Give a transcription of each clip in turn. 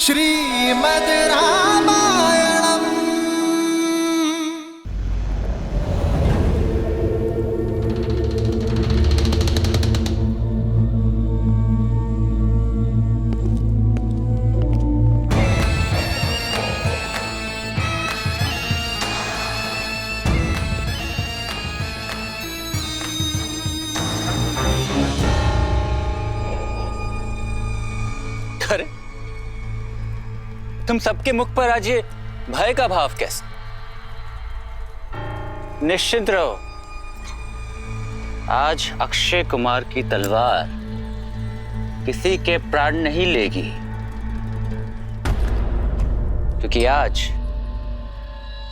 श्रीमद् रामायणम्। अरे तुम सबके मुख पर आज ये भय का भाव कैसे? निश्चिंत रहो, आज अक्षय कुमार की तलवार किसी के प्राण नहीं लेगी, क्योंकि आज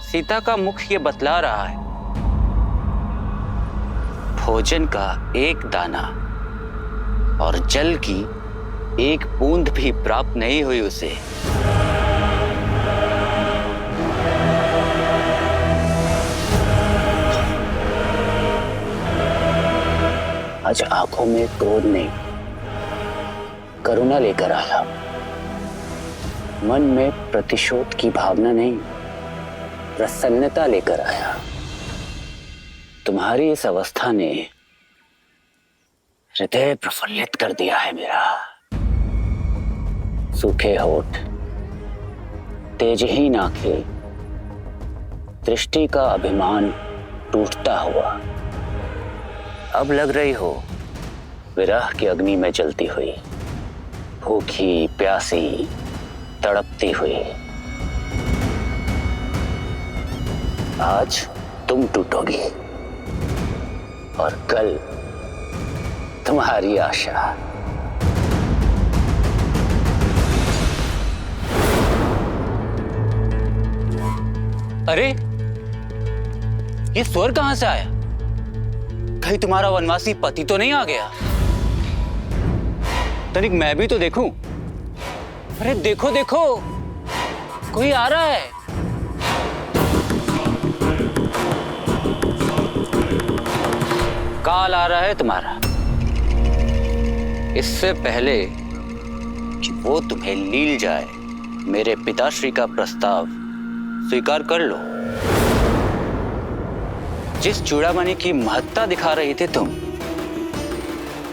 सीता का मुख ये बतला रहा है, भोजन का एक दाना और जल की एक बूंद भी प्राप्त नहीं हुई उसे। आज आंखों में क्रोध नहीं, करुणा लेकर आया। मन में प्रतिशोध की भावना नहीं, प्रसन्नता लेकर आया। तुम्हारी इस अवस्था ने हृदय प्रफुल्लित कर दिया है मेरा। सूखे होठ, तेजहीन आंखें, दृष्टि का अभिमान टूटता हुआ, अब लग रही हो विरह की अग्नि में जलती हुई, भूखी प्यासी तड़पती हुई। आज तुम टूटोगी और कल तुम्हारी आशा। अरे ये स्वर कहां से आया? कहीं तुम्हारा वनवासी पति तो नहीं आ गया? तनिक मैं भी तो देखूं। अरे देखो देखो, कोई आ रहा है। काल आ रहा है तुम्हारा, इससे पहले कि वो तुम्हें लील जाए, मेरे पिताश्री का प्रस्ताव स्वीकार कर लो। जिस चूड़ामणि की महत्ता दिखा रही थी तुम,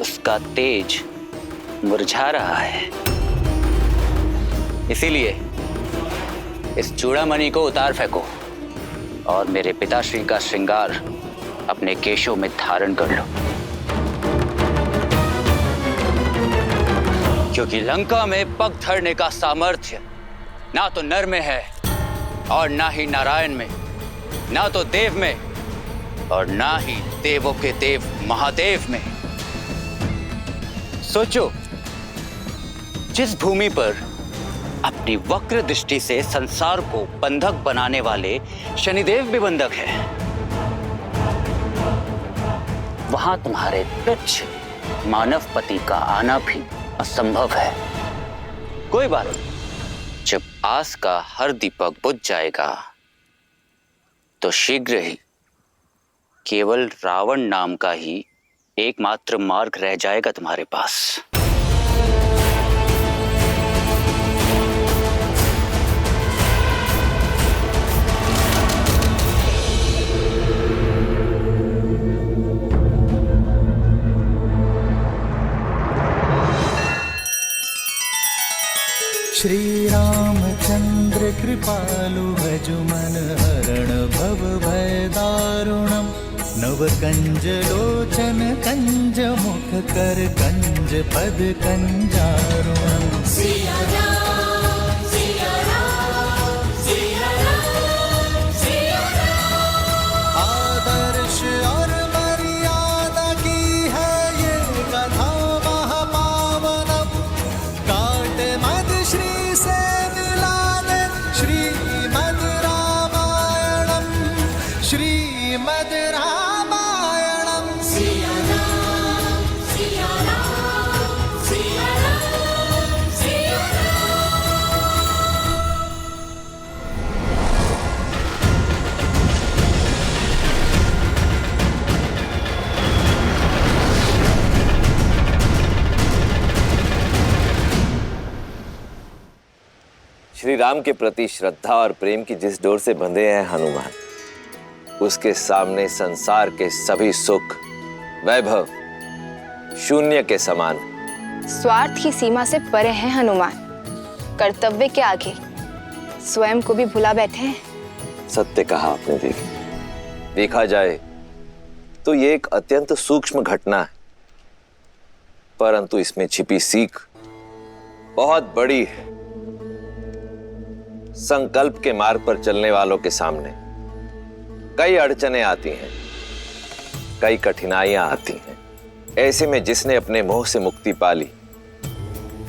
उसका तेज मुरझा रहा है। इसीलिए इस चूड़ामणि को उतार फेंको और मेरे पिताश्री का श्रृंगार अपने केशों में धारण कर लो, क्योंकि लंका में पग धरने का सामर्थ्य ना तो नर में है और ना ही नारायण में, ना तो देव में और ना ही देवों के देव महादेव में। सोचो, जिस भूमि पर अपनी वक्र दृष्टि से संसार को बंधक बनाने वाले शनिदेव भी बंधक है, वहां तुम्हारे तुच्छ मानव पति का आना भी असंभव है। कोई बात नहीं, जब आस का हर दीपक बुझ जाएगा तो शीघ्र ही केवल रावण नाम का ही एकमात्र मार्ग रह जाएगा तुम्हारे पास। श्री रामचंद्र कृपालु भजु मन हरण भव भय दारुणम्। नव कंज लोचन कंज मुख कर कंज पद कंजारुणम्। आदर्श और मर्यादा की है ये कथा महापावनम्। काट मद श्री से मिला दे श्रीमद् रामायणम्। श्रीमद् रामायणम्। श्री राम के प्रति श्रद्धा और प्रेम की जिस डोर से बंधे हैं हनुमान, उसके सामने संसार के सभी सुख वैभव शून्य के समान। स्वार्थ की सीमा से परे हैं हनुमान, कर्तव्य के आगे स्वयं को भी भुला बैठे हैं। सत्य कहा आपने देवी। देखा जाए तो ये एक अत्यंत सूक्ष्म घटना है, परंतु इसमें छिपी सीख बहुत बड़ी है। संकल्प के मार्ग पर चलने वालों के सामने कई अड़चनें आती हैं, कई कठिनाइयां आती हैं। ऐसे में जिसने अपने मोह से मुक्ति पा ली,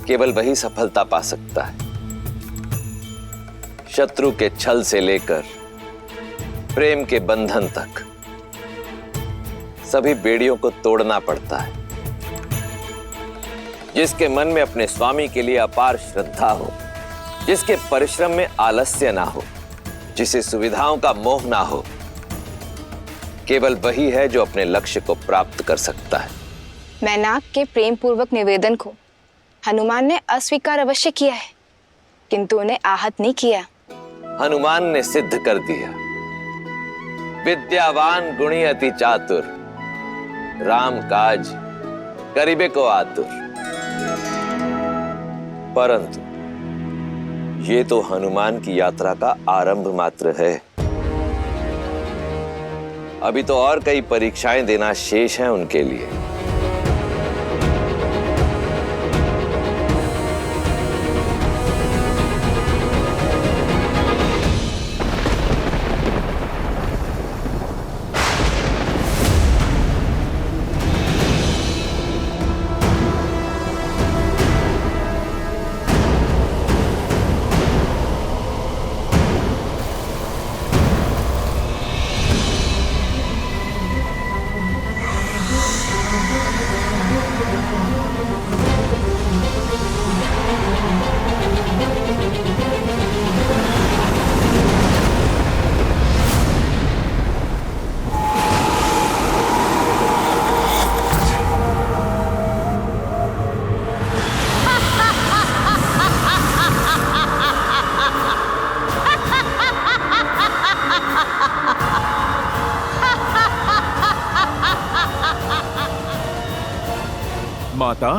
केवल वही सफलता पा सकता है। शत्रु के छल से लेकर प्रेम के बंधन तक सभी बेड़ियों को तोड़ना पड़ता है। जिसके मन में अपने स्वामी के लिए अपार श्रद्धा हो, जिसके परिश्रम में आलस्य ना हो, जिसे सुविधाओं का मोह ना हो, केवल वही है जो अपने लक्ष्य को प्राप्त कर सकता है। मैनाक के प्रेम पूर्वक निवेदन को हनुमान ने अस्वीकार अवश्य किया है, किंतु उन्हें आहत नहीं किया। हनुमान ने सिद्ध कर दिया, विद्यावान गुणी अति चातुर, राम काज करिबे को आतुर। परंतु ये तो हनुमान की यात्रा का आरंभ मात्र है। अभी तो और कई परीक्षाएं देना शेष है उनके लिए। माता,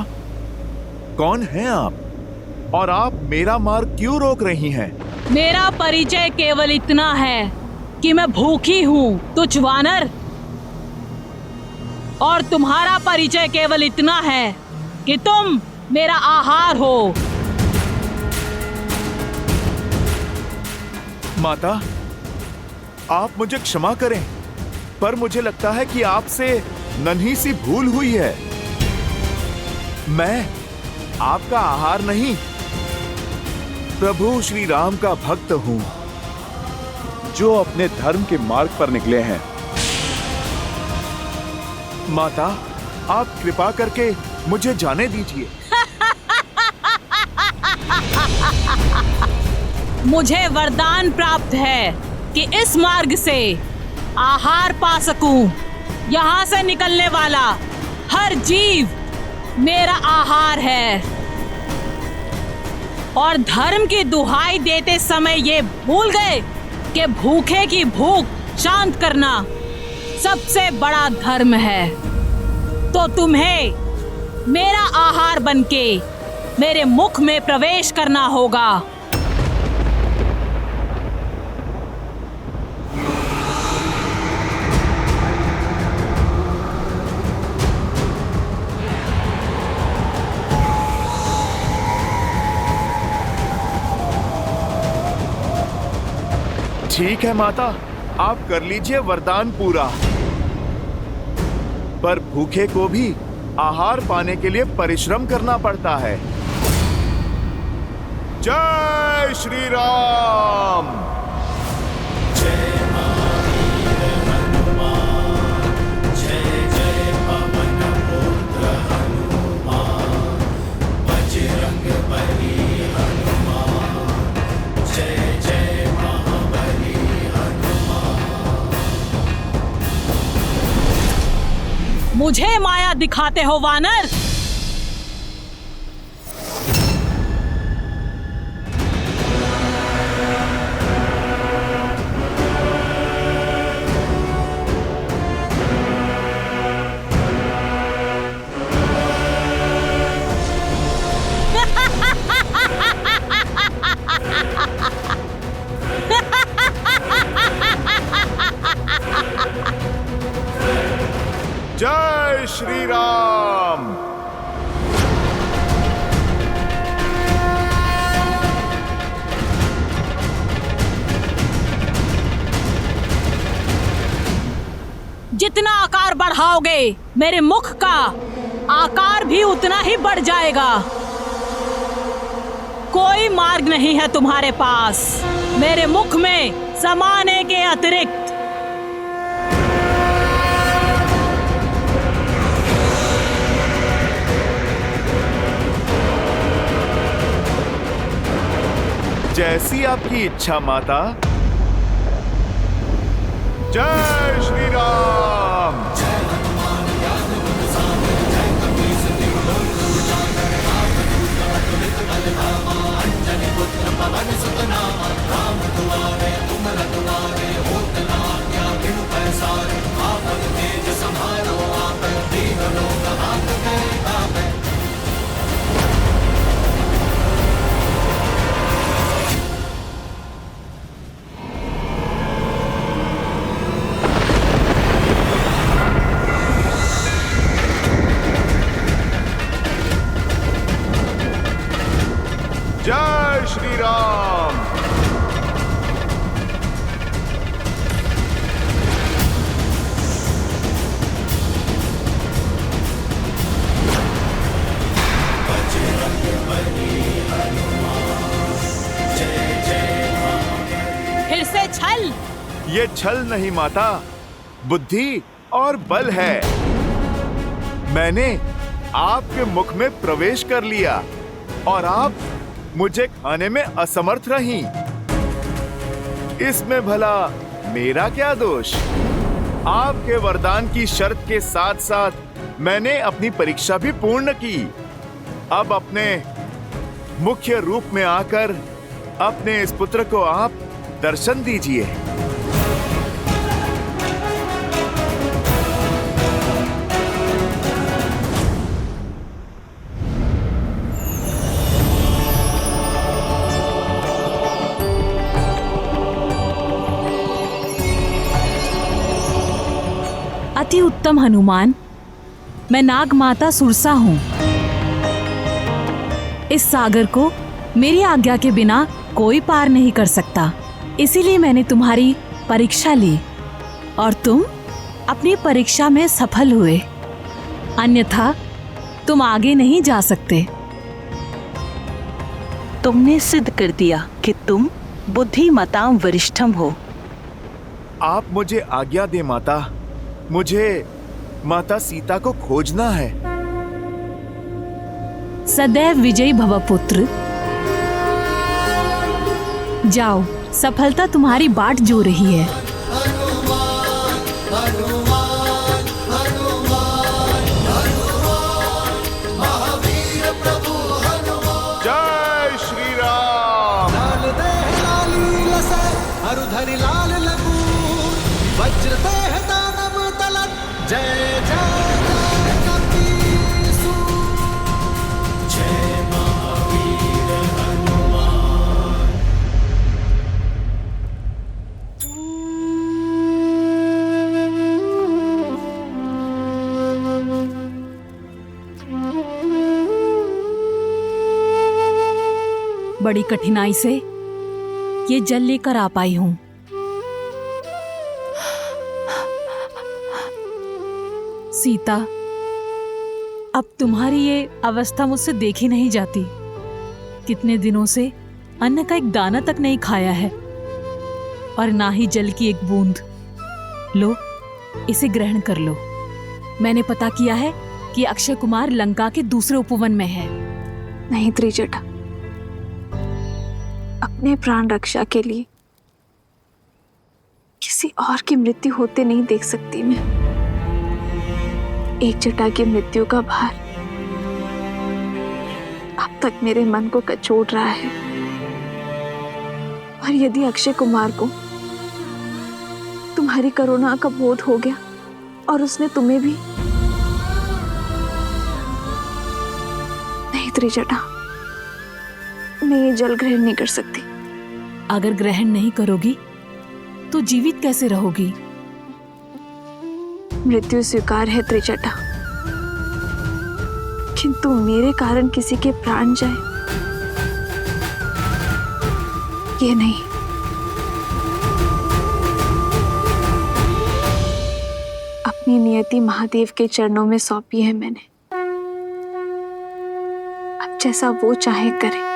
कौन हैं आप और आप मेरा मार्ग क्यों रोक रही हैं? मेरा परिचय केवल इतना है कि मैं भूखी हूँ तुच्छ वानर, और तुम्हारा परिचय केवल इतना है कि तुम मेरा आहार हो। माता, आप मुझे क्षमा करें, पर मुझे लगता है कि आपसे नन्ही सी भूल हुई है। मैं आपका आहार नहीं, प्रभु श्री राम का भक्त हूं, जो अपने धर्म के मार्ग पर निकले हैं। माता, आप कृपा करके मुझे जाने दीजिए। मुझे वरदान प्राप्त है कि इस मार्ग से आहार पा सकूं। यहाँ से निकलने वाला हर जीव मेरा आहार है, और धर्म की दुहाई देते समय ये भूल गए कि भूखे की भूख शांत करना सबसे बड़ा धर्म है। तो तुम्हें मेरा आहार बनके मेरे मुख में प्रवेश करना होगा। ठीक है माता, आप कर लीजिए वरदान पूरा, पर भूखे को भी आहार पाने के लिए परिश्रम करना पड़ता है। जय श्री राम। मुझे माया दिखाते हो वानर? आकार बढ़ाओगे, मेरे मुख का आकार भी उतना ही बढ़ जाएगा। कोई मार्ग नहीं है तुम्हारे पास मेरे मुख में समाने के अतिरिक्त। जैसी आपकी इच्छा माता। जय श्री राम। जय श्री राम। फिर से छल। ये छल नहीं माता, बुद्धि और बल है। मैंने आपके मुख में प्रवेश कर लिया और आप मुझे खाने में असमर्थ रहीं। इसमें भला मेरा क्या दोष? आपके वरदान की शर्त के साथ साथ मैंने अपनी परीक्षा भी पूर्ण की। अब अपने मुख्य रूप में आकर अपने इस पुत्र को आप दर्शन दीजिए। अति उत्तम हनुमान, मैं नाग माता सुरसा हूँ। इस सागर को मेरी आज्ञा के बिना कोई पार नहीं कर सकता। इसीलिए मैंने तुम्हारी परीक्षा ली और तुम अपनी परीक्षा में सफल हुए। अन्यथा तुम आगे नहीं जा सकते। तुमने सिद्ध कर दिया कि तुम बुद्धिमतां वरिष्ठम हो। आप मुझे आज्ञा दे माता। मुझे माता सीता को खोजना है। सदैव विजयी भव पुत्र। जाओ, सफलता तुम्हारी बाट जो रही है। जय श्री राम। लाल देह लाली लसै हरुधरि लाल लगू वज्र देह दानव तलत जय जय जय कपीसु जय महावीर हनुमान। बड़ी कठिनाई से ये जल लेकर आ पाई हूँ। सीता, अब तुम्हारी ये अवस्था मुझसे देखी नहीं जाती। कितने दिनों से अन्न का एक दाना तक नहीं खाया है और ना ही जल की एक बूंद। लो, इसे ग्रहण कर लो। मैंने पता किया है कि अक्षय कुमार लंका के दूसरे उपवन में है। नहीं त्रिजटा, अपने प्राण रक्षा के लिए किसी और की मृत्यु होते नहीं देख सकती मैं। एक जटा की मृत्यु का भार अब तक मेरे मन को कचोट रहा है। और यदि अक्षय कुमार को तुम्हारी करुणा का बोध हो गया और उसने तुम्हें भी। नहीं त्रिजटा, मैं ये जल ग्रहण नहीं कर सकती। अगर ग्रहण नहीं करोगी तो जीवित कैसे रहोगी? मृत्यु स्वीकार है त्रिजटा, किंतु मेरे कारण किसी के प्राण जाए, ये नहीं। अपनी नियति महादेव के चरणों में सौंपी है मैंने। अब जैसा वो चाहे करे।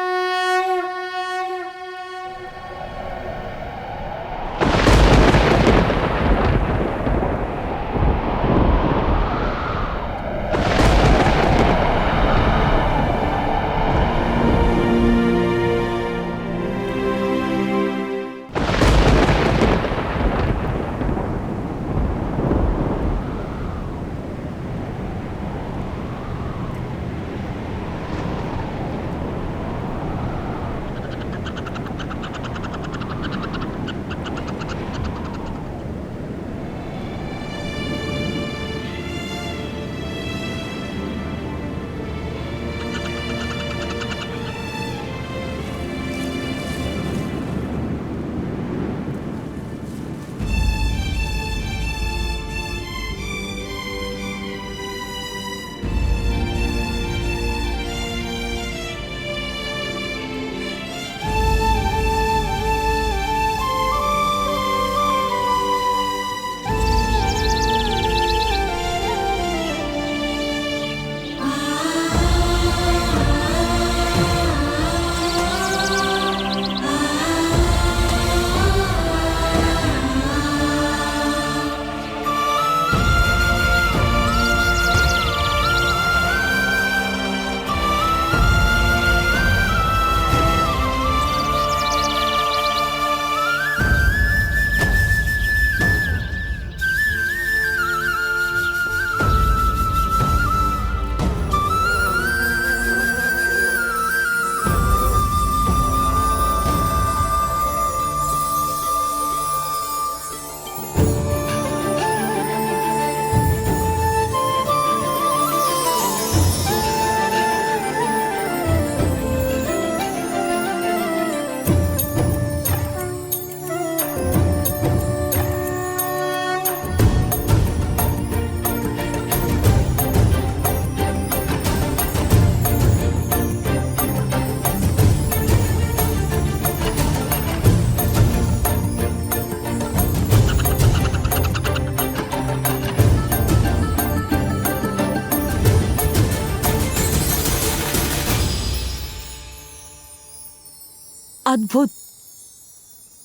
अद्भुत।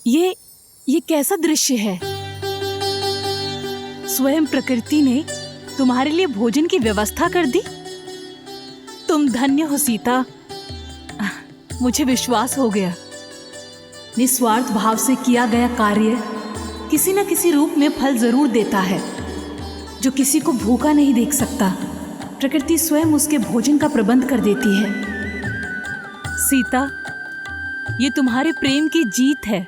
ये कैसा दृश्य है। स्वयं प्रकृति ने तुम्हारे लिए भोजन की व्यवस्था कर दी। तुम धन्य हो सीता। मुझे विश्वास हो गया। निस्वार्थ भाव से किया गया कार्य किसी न किसी रूप में फल जरूर देता है। जो किसी को भूखा नहीं देख सकता, प्रकृति स्वयं उसके भोजन का प्रबंध कर देती है। सीता, ये तुम्हारे प्रेम की जीत है।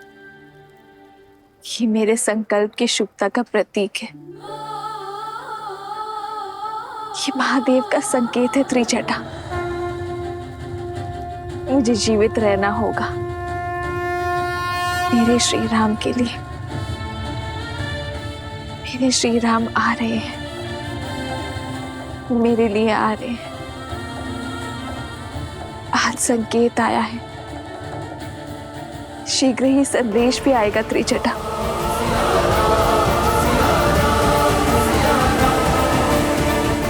ये मेरे संकल्प की शुभता का प्रतीक है। ये महादेव का संकेत है त्रिजटा। मुझे जीवित रहना होगा मेरे श्री राम के लिए। मेरे श्री राम आ रहे हैं, मेरे लिए आ रहे हैं। आज संकेत आया है, शीघ्र ही संदेश भी आएगा त्रिजटा।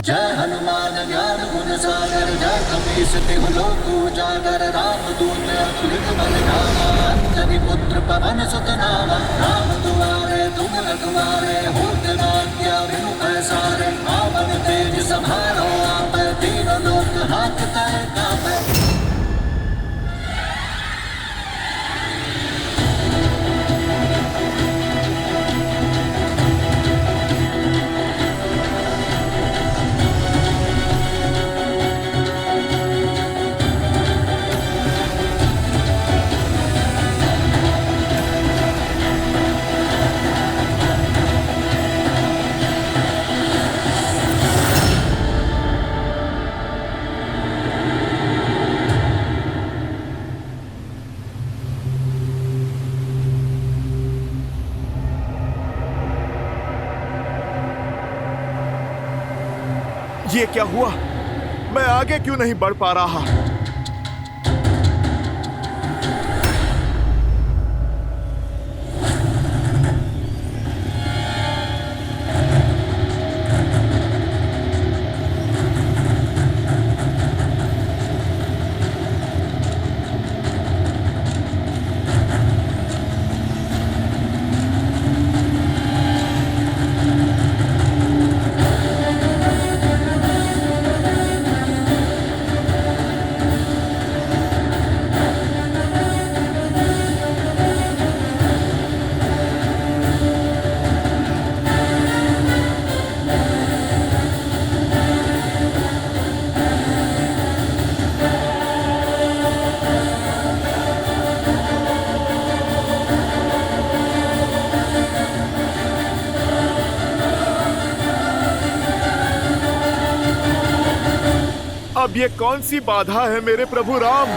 जय हनुमान ज्ञान गुण सागर, जय कपीस तिहु लोक उजागर। राम दूत अतुलित बल धामा, अंजनी पुत्र पवन सुत नामा। राम दुआरे तुम रखवारे, होत न आज्ञा बिनु पैसारे। पावन तेज समारो आपै, तीनों लोक हांकते कांपै। ये क्या हुआ? मैं आगे क्यों नहीं बढ़ पा रहा? अब ये कौन सी बाधा है मेरे प्रभु राम?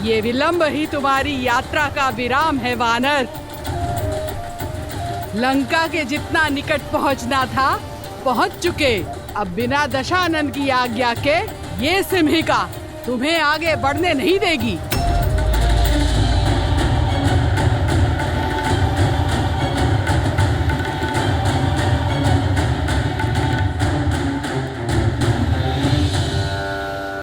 ये विलंब ही तुम्हारी यात्रा का विराम है वानर। लंका के जितना निकट पहुंचना था पहुंच चुके। अब बिना दशानन की आज्ञा के ये सिंहिका तुम्हें आगे बढ़ने नहीं देगी।